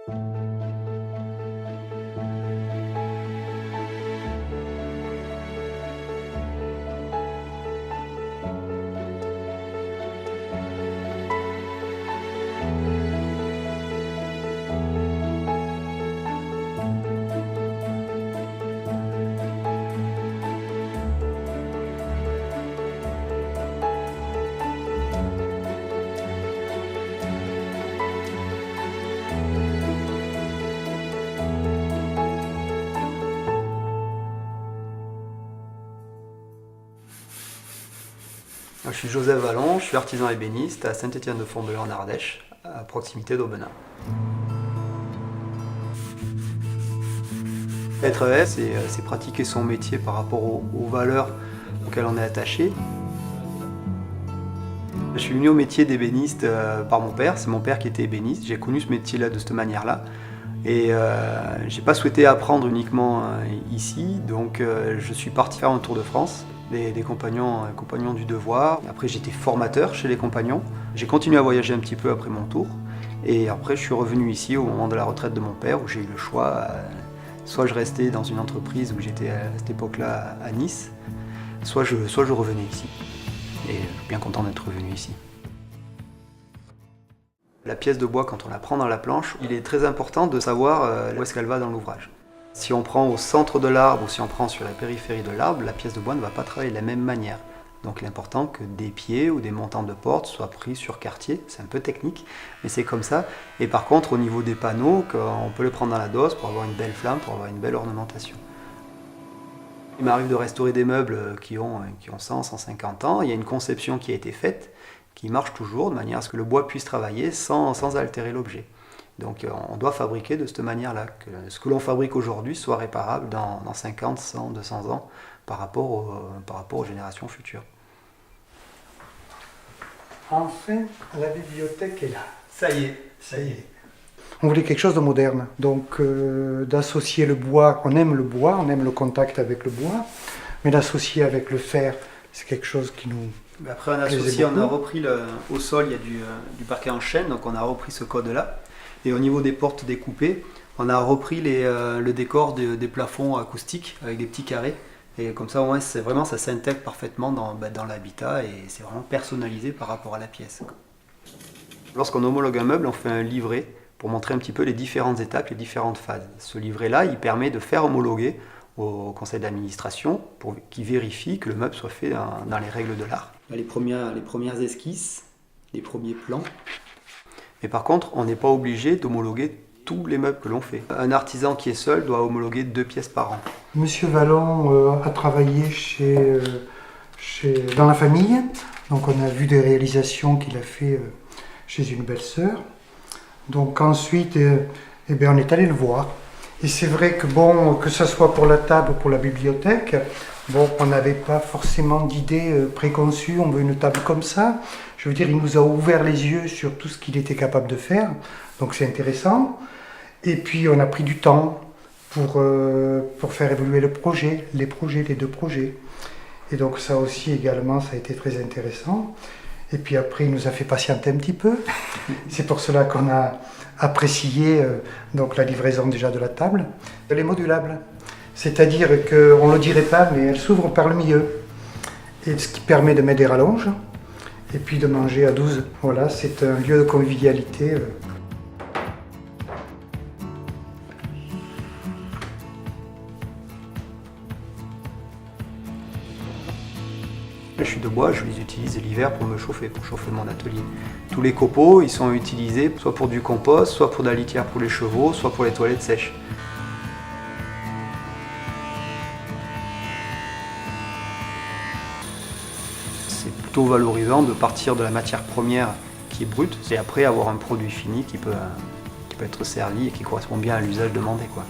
Je suis Joseph Vallon, je suis artisan ébéniste à Saint-Étienne-de-Fontbellon en Ardèche, à proximité d'Aubenas. Être AES, c'est pratiquer son métier par rapport aux valeurs auxquelles on est attaché. Je suis venu au métier d'ébéniste par mon père, c'est mon père qui était ébéniste, j'ai connu ce métier-là de cette manière-là. Et j'ai pas souhaité apprendre uniquement ici, donc je suis parti faire un tour de France, des compagnons du devoir. Après j'étais formateur chez les compagnons. J'ai continué à voyager un petit peu après mon tour. Et après je suis revenu ici au moment de la retraite de mon père où j'ai eu le choix. Soit je restais dans une entreprise où j'étais à cette époque-là à Nice, soit je revenais ici. Et je suis bien content d'être revenu ici. La pièce de bois, quand on la prend dans la planche, il est très important de savoir où est-ce qu'elle va dans l'ouvrage. Si on prend au centre de l'arbre ou si on prend sur la périphérie de l'arbre, la pièce de bois ne va pas travailler de la même manière. Donc il est important que des pieds ou des montants de porte soient pris sur quartier. C'est un peu technique, mais c'est comme ça. Et par contre, au niveau des panneaux, on peut les prendre dans la dose pour avoir une belle flamme, pour avoir une belle ornementation. Il m'arrive de restaurer des meubles qui ont 100, 150 ans. Il y a une conception qui a été faite, qui marche toujours, de manière à ce que le bois puisse travailler sans altérer l'objet. Donc on doit fabriquer de cette manière-là, que ce que l'on fabrique aujourd'hui soit réparable dans 50, 100, 200 ans par rapport aux générations futures. Enfin, la bibliothèque est là. Ça y est. On voulait quelque chose de moderne, donc d'associer le bois, on aime le contact avec le bois, mais d'associer avec le fer, c'est quelque chose qui nous... Après on a repris au sol, il y a du parquet en chêne, donc on a repris ce code-là. Et au niveau des portes découpées, on a repris le décor des plafonds acoustiques avec des petits carrés. Et comme ça, au moins, ça s'intègre parfaitement dans l'habitat et c'est vraiment personnalisé par rapport à la pièce. Lorsqu'on homologue un meuble, on fait un livret pour montrer un petit peu les différentes étapes, les différentes phases. Ce livret-là, il permet de faire homologuer au conseil d'administration qui vérifie que le meuble soit fait dans les règles de l'art. Les premières esquisses, les premiers plans. Mais par contre, on n'est pas obligé d'homologuer tous les meubles que l'on fait. Un artisan qui est seul doit homologuer 2 pièces par an. Monsieur Vallon a travaillé dans la famille, donc on a vu des réalisations qu'il a fait chez une belle-sœur. Donc ensuite, on est allé le voir. Et c'est vrai que que ce soit pour la table ou pour la bibliothèque, on n'avait pas forcément d'idée préconçue, on veut une table comme ça. Je veux dire, il nous a ouvert les yeux sur tout ce qu'il était capable de faire, donc c'est intéressant. Et puis on a pris du temps pour faire évoluer les 2 projets. Et donc ça aussi également, ça a été très intéressant. Et puis après, il nous a fait patienter un petit peu. C'est pour cela qu'on a apprécié donc la livraison déjà de la table. Elle est modulable, c'est-à-dire qu'on ne le dirait pas, mais elle s'ouvre par le milieu. Et ce qui permet de mettre des rallonges et puis de manger à 12. Voilà, c'est un lieu de convivialité. Les chutes de bois, je les utilise l'hiver pour me chauffer, pour chauffer mon atelier. Tous les copeaux, ils sont utilisés soit pour du compost, soit pour de la litière pour les chevaux, soit pour les toilettes sèches. C'est plutôt valorisant de partir de la matière première qui est brute et après avoir un produit fini qui peut être servi et qui correspond bien à l'usage demandé, quoi.